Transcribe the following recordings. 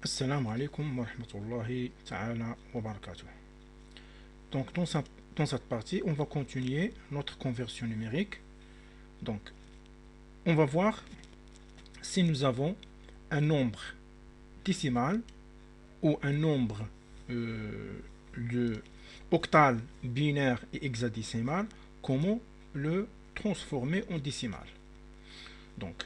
Assalamu alaikum wa rahmatullahi ta'ala wa barakatuh. Donc dans cette partie, on va continuer notre conversion numérique. Donc on va voir si nous avons un nombre décimal ou un nombre de octal, binaire et hexadécimal, comment le transformer en décimal. Donc,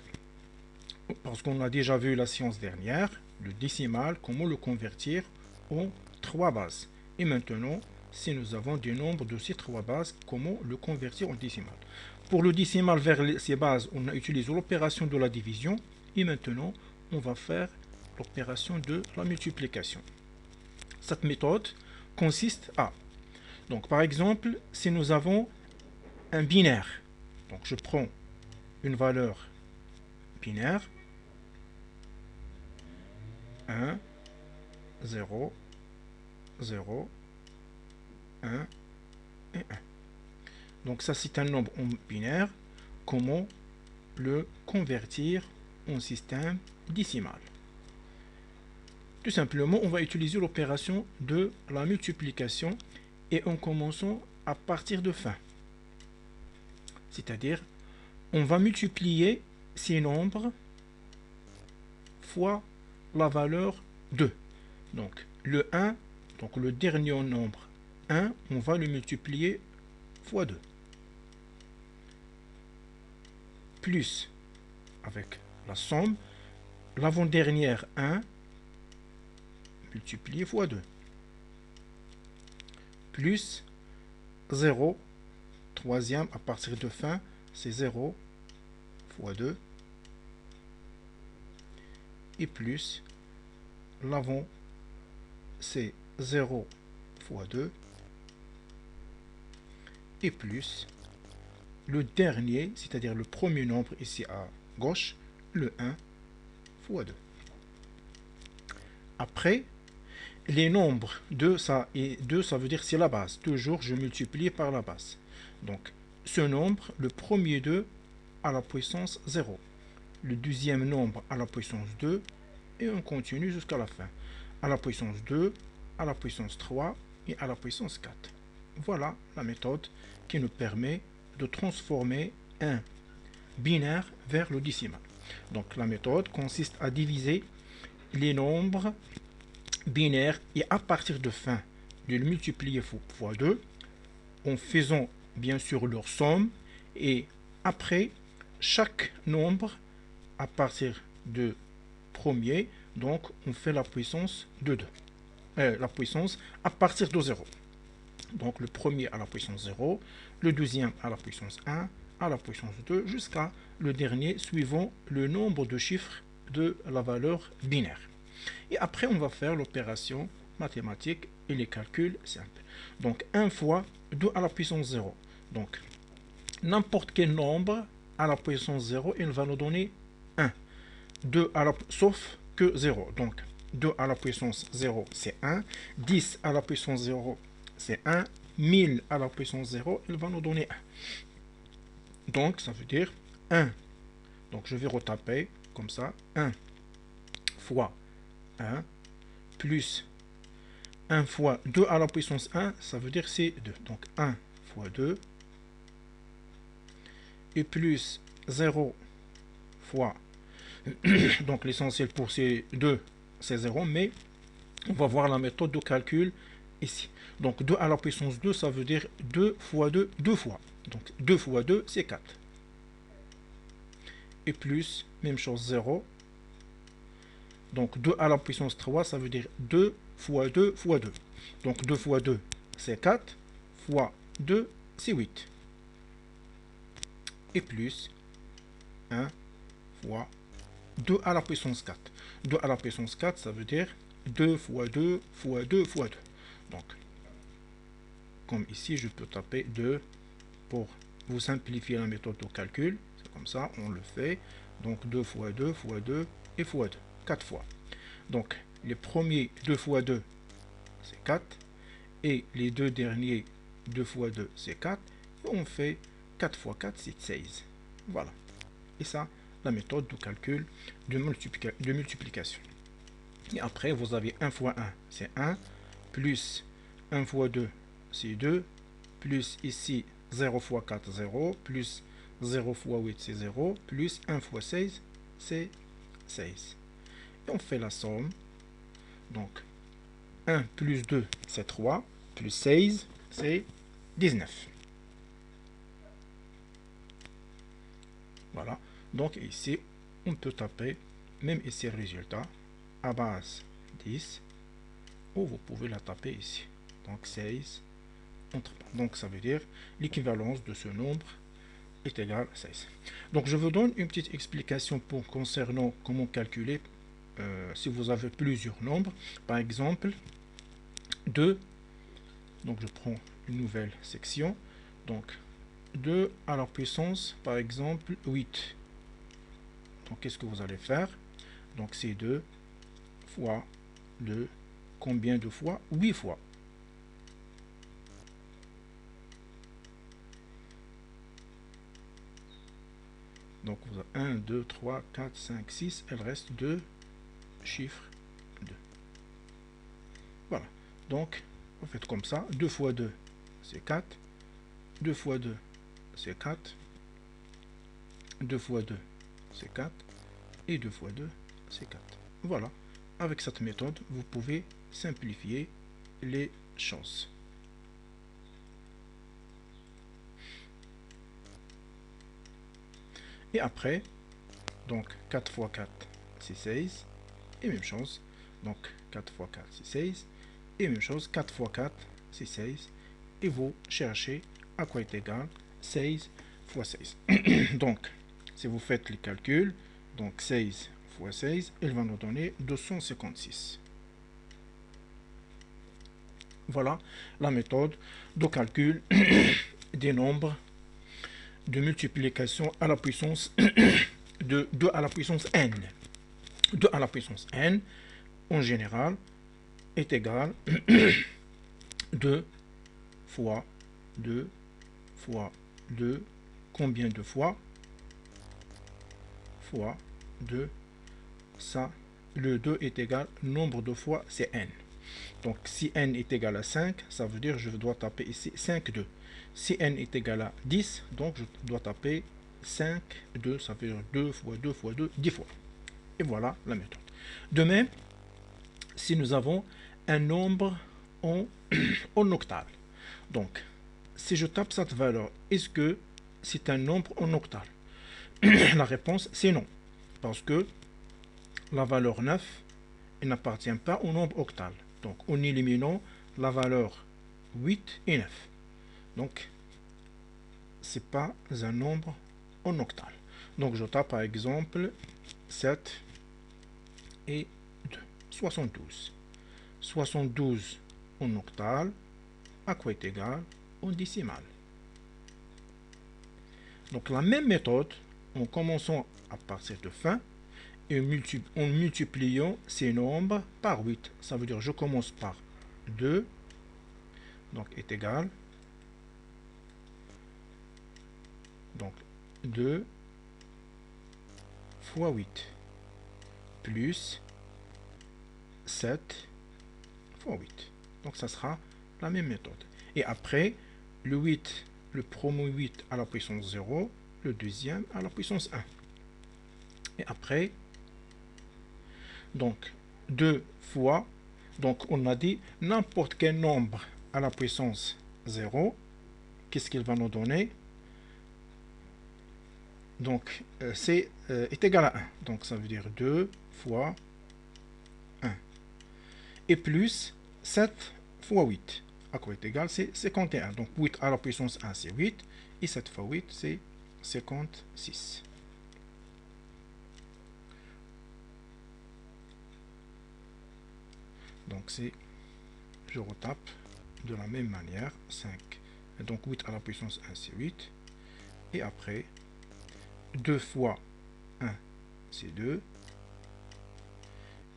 parce qu'on a déjà vu la séance dernière, le décimal, comment le convertir en trois bases. Et maintenant, si nous avons des nombres de ces trois bases, comment le convertir en décimal. Pour le décimal vers ces bases, on a utilisé l'opération de la division. Et maintenant, on va faire l'opération de la multiplication. Cette méthode consiste à, donc par exemple, si nous avons un binaire, donc je prends une valeur binaire, 1, 0, 0, 1 et 1. Donc ça c'est un nombre en binaire. Comment le convertir en système décimal? Tout simplement, on va utiliser l'opération de la multiplication et en commençant à partir de fin. C'est-à-dire, on va multiplier ces nombres fois la valeur 2. Donc, le 1, donc le dernier nombre 1, on va le multiplier fois 2. Plus, avec la somme, l'avant-dernière 1, multiplié fois 2. Plus 0, troisième à partir de fin, c'est 0 fois 2. Et plus l'avant, c'est 0 fois 2. Et plus le dernier, c'est-à-dire le premier nombre ici à gauche, le 1 fois 2. Après, les nombres 2, ça veut dire c'est la base. Toujours, je multiplie par la base. Donc, ce nombre, le premier 2 à la puissance 0. Le deuxième nombre à la puissance 2, et on continue jusqu'à la fin. À la puissance 2, à la puissance 3 et à la puissance 4. Voilà la méthode qui nous permet de transformer un binaire vers le décimal. Donc la méthode consiste à diviser les nombres binaires et à partir de fin de le multiplier fois 2 en faisant bien sûr leur somme, et après chaque nombre à partir de premier, donc on fait la puissance de 2. La puissance à partir de 0. Donc le premier à la puissance 0, le deuxième à la puissance 1, à la puissance 2, jusqu'à le dernier suivant le nombre de chiffres de la valeur binaire. Et après, on va faire l'opération mathématique et les calculs simples. Donc 1 fois 2 à la puissance 0. Donc n'importe quel nombre à la puissance 0, il va nous donner 1. 2 à la, sauf que 0. Donc 2 à la puissance 0, c'est 1. 10 à la puissance 0, c'est 1. 1000 à la puissance 0, il va nous donner 1. Donc ça veut dire 1. Donc je vais retaper comme ça. 1 fois 1 plus 1 fois 2 à la puissance 1, ça veut dire c'est 2. Donc 1 fois 2 et plus 0 fois, donc l'essentiel pour ces 2, c'est 0, mais on va voir la méthode de calcul ici. Donc 2 à la puissance 2, ça veut dire 2 fois 2, 2 fois. Donc 2 fois 2, c'est 4. Et plus, même chose, 0. Donc 2 à la puissance 3, ça veut dire 2 fois 2 fois 2. Donc 2 fois 2, c'est 4, fois 2, c'est 8. Et plus 1 fois 2 à la puissance 4. 2 à la puissance 4, ça veut dire 2 fois 2 fois 2 fois 2. Donc, comme ici, je peux taper 2 pour vous simplifier la méthode de calcul. C'est comme ça, on le fait. Donc 2 fois 2 fois 2 et fois 2. 4 fois. Donc, les premiers 2 fois 2, c'est 4. Et les deux derniers 2 fois 2, c'est 4. Et on fait 4 fois 4, c'est 16. Voilà. Et ça, la méthode de calcul de multiplication. Et après, vous avez 1 fois 1, c'est 1, plus 1 fois 2, c'est 2, plus ici 0 fois 4, 0, plus 0 fois 8, c'est 0, plus 1 fois 16, c'est 16. Et on fait la somme. Donc, 1 plus 2, c'est 3, plus 16, c'est 19. Voilà. Donc, ici, on peut taper, même ici, le résultat, à base 10, ou vous pouvez la taper ici. Donc, 16. Donc, ça veut dire l'équivalence de ce nombre est égal à 16. Donc, je vous donne une petite explication concernant comment calculer si vous avez plusieurs nombres. Par exemple, 2. Donc, je prends une nouvelle section. Donc, 2 à la puissance, par exemple, 8. Donc, qu'est-ce que vous allez faire? Donc, c'est 2 fois 2. Combien de fois? 8 fois. Donc, vous avez 1, 2, 3, 4, 5, 6. Il reste 2 chiffres 2. Voilà. Donc, vous faites comme ça. 2 fois 2, c'est 4. 2 fois 2, c'est 4. 2 fois 2, c'est 4. Et 2 fois 2, c'est 4. Voilà. Avec cette méthode, vous pouvez simplifier les choses. Et après, donc 4 fois 4, c'est 16. Et même chose. Donc 4 fois 4, c'est 16. Et même chose, 4 fois 4, c'est 16. Et vous cherchez à quoi est égal 16 fois 16. Donc, si vous faites les calculs, donc 16 fois 16, il va nous donner 256. Voilà la méthode de calcul des nombres de multiplication à la puissance de 2 à la puissance n. 2 à la puissance n, en général, est égal 2 fois 2 fois 2, combien de fois? Fois 2, ça, le 2 est égal, nombre de fois, c'est n. Donc, si n est égal à 5, ça veut dire que je dois taper ici 5, 2. Si n est égal à 10, donc je dois taper 5, 2, ça veut dire 2 fois 2 fois 2, 10 fois. Et voilà la méthode. De même, si nous avons un nombre en octal. Donc, si je tape cette valeur, est-ce que c'est un nombre en octal? La réponse, c'est non. Parce que la valeur 9, elle n'appartient pas au nombre octal. Donc, en éliminant la valeur 8 et 9. Donc, ce n'est pas un nombre en octal. Donc, je tape par exemple 7 et 2. 72. 72 en octal, à quoi est égal en décimal. Donc, la même méthode, en commençant à partir de fin, et en multipliant ces nombres par 8. Ça veut dire je commence par 2, donc est égal, donc 2 fois 8, plus 7 fois 8. Donc ça sera la même méthode. Et après, le 8, le premier 8 à la puissance 0, le deuxième à la puissance 1. Et après, donc 2 fois, donc on a dit n'importe quel nombre à la puissance 0, qu'est-ce qu'il va nous donner? Donc c'est est égal à 1. Donc ça veut dire 2 fois 1. Et plus 7 fois 8. À quoi est égal? C'est 51. Donc 8 à la puissance 1, c'est 8. Et 7 fois 8, c'est 56. Donc c'est, je retape de la même manière, 5. Et donc 8 à la puissance 1, c'est 8. Et après, 2 fois 1, c'est 2.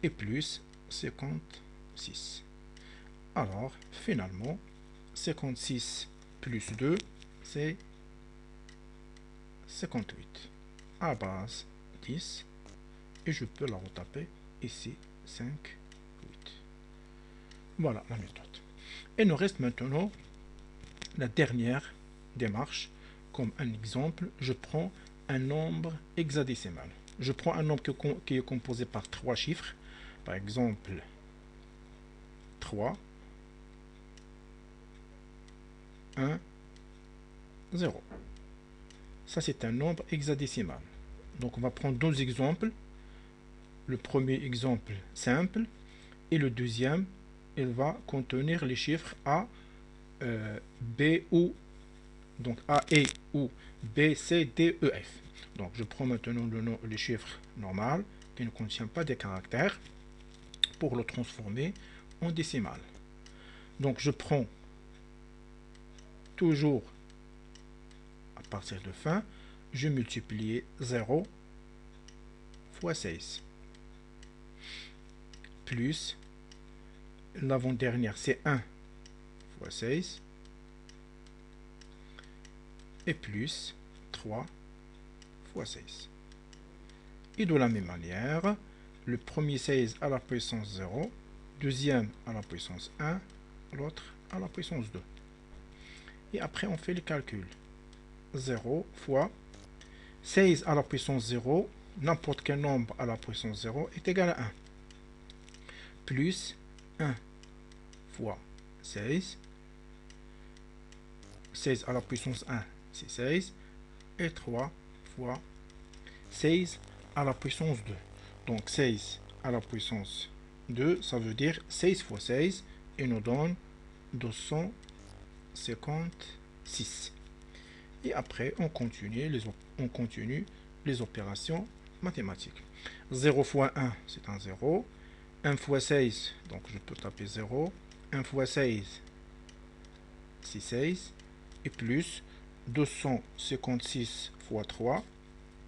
Et plus 56. Alors, finalement, 56 plus 2, c'est 58. À base 10. Et je peux la retaper ici, 5. Voilà la méthode. Il nous reste maintenant la dernière démarche. Comme un exemple, je prends un nombre hexadécimal. Je prends un nombre qui est composé par 3 chiffres. Par exemple, 3, 1, 0. Ça, c'est un nombre hexadécimal. Donc, on va prendre 2 exemples. Le premier exemple simple et le deuxième, il va contenir les chiffres A, B ou donc A, E ou B, C, D, E, F. Donc, je prends maintenant les chiffres normaux qui ne contiennent pas des caractères pour le transformer en décimal. Donc, je prends toujours à partir de fin, je multiplie 0 fois 16 plus l'avant-dernière, c'est 1 fois 16 et plus 3 fois 16. Et de la même manière, le premier 16 à la puissance 0, deuxième à la puissance 1, l'autre à la puissance 2. Et après, on fait le calcul. 0 fois 16 à la puissance 0, n'importe quel nombre à la puissance 0 est égal à 1. Plus 1 fois 16. 16 à la puissance 1, c'est 16. Et 3 fois 16 à la puissance 2. Donc 16 à la puissance 2, ça veut dire 16 fois 16 et nous donne 256. Et après, on continue les opérations mathématiques. 0 fois 1, c'est un 0. 1 fois 16, donc je peux taper 0. 1 fois 16, c'est 16. Et plus 256 fois 3,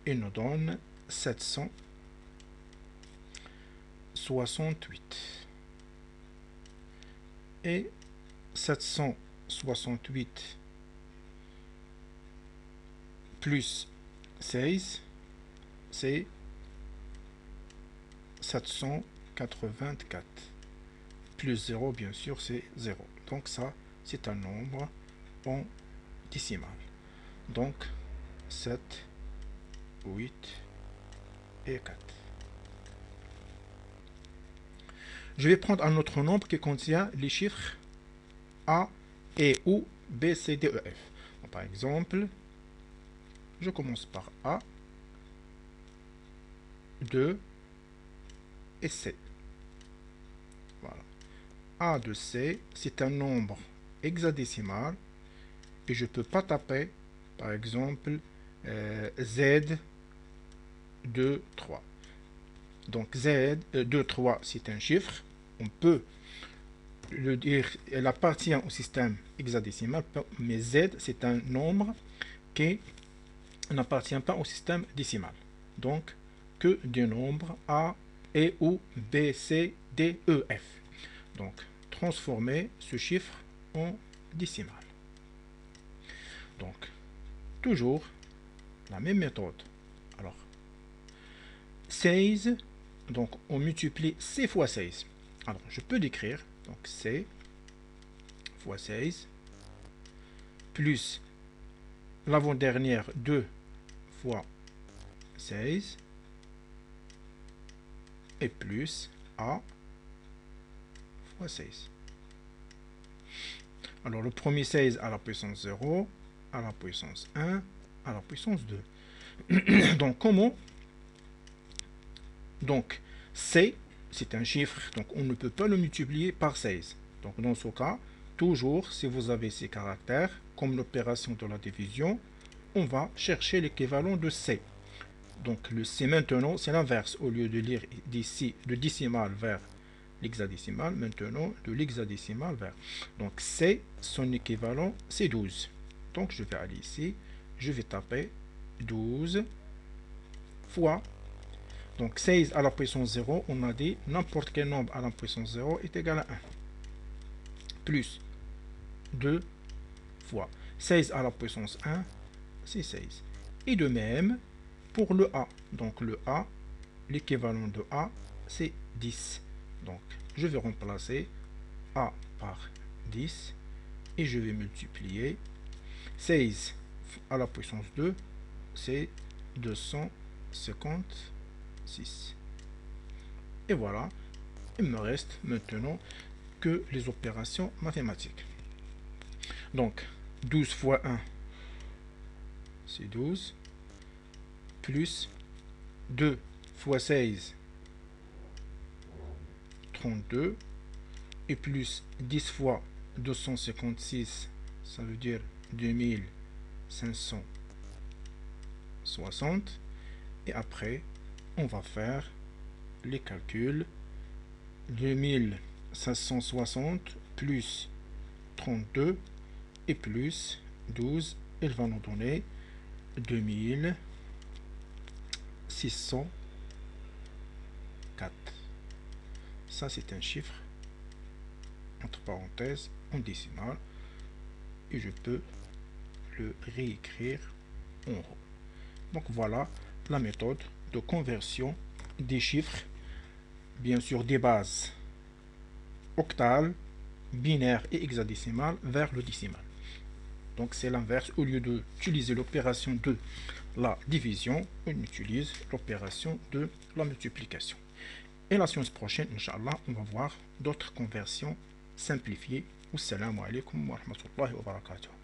et nous donne 768. Et 768 plus 16, c'est 784. Plus 0, bien sûr, c'est 0. Donc ça, c'est un nombre en décimal. Donc 7, 8 et 4. Je vais prendre un autre nombre qui contient les chiffres A, E ou B, C, D, E, F. Donc, par exemple, je commence par A, 2 et C. Voilà. A de C, c'est un nombre hexadécimal et je ne peux pas taper, par exemple, Z 2, 3. Donc Z 2, 3, c'est un chiffre. On peut le dire, elle appartient au système hexadécimal, mais Z, c'est un nombre qui n'appartient pas au système décimal. Donc, que des nombres A, E ou B, C, D, E, F. Donc, transformer ce chiffre en décimal. Donc, toujours la même méthode. Alors, 16, donc on multiplie C fois 16. Alors, je peux l'écrire. Donc, C fois 16 plus l'avant-dernière 2 fois 16 et plus A fois 16. Alors, le premier 16 à la puissance 0, à la puissance 1, à la puissance 2. Donc, comment? Donc, C, c'est un chiffre, donc on ne peut pas le multiplier par 16. Donc, dans ce cas, toujours, si vous avez ces caractères, comme l'opération de la division, on va chercher l'équivalent de C. Donc, le C maintenant, c'est l'inverse. Au lieu de lire d'ici le décimal vers l'hexadécimal, maintenant, de l'hexadécimal vers. Donc, C, son équivalent, c'est 12. Donc, je vais aller ici, je vais taper 12 fois. Donc 16 à la puissance 0, on a dit n'importe quel nombre à la puissance 0 est égal à 1. Plus 2 fois 16 à la puissance 1, c'est 16. Et de même pour le A. Donc le A, l'équivalent de A, c'est 10. Donc je vais remplacer A par 10 et je vais multiplier 16 à la puissance 2, c'est 256. Et voilà, il me reste maintenant que les opérations mathématiques. Donc 12 fois 1, c'est 12, plus 2 fois 16, 32, et plus 10 fois 256, ça veut dire 2560. Et après, on va faire les calculs. 2560 plus 32 et plus 12, il va nous donner 2604. Ça, c'est un chiffre entre parenthèses en décimale et je peux le réécrire en haut. Donc voilà la méthode de conversion des chiffres, bien sûr des bases octales, binaires et hexadécimales vers le décimal. Donc c'est l'inverse, au lieu d'utiliser l'opération de la division, on utilise l'opération de la multiplication. Et la séance prochaine, Inch'Allah, on va voir d'autres conversions simplifiées. Wassalamu alaikum wa rahmatullahi wa barakatuh.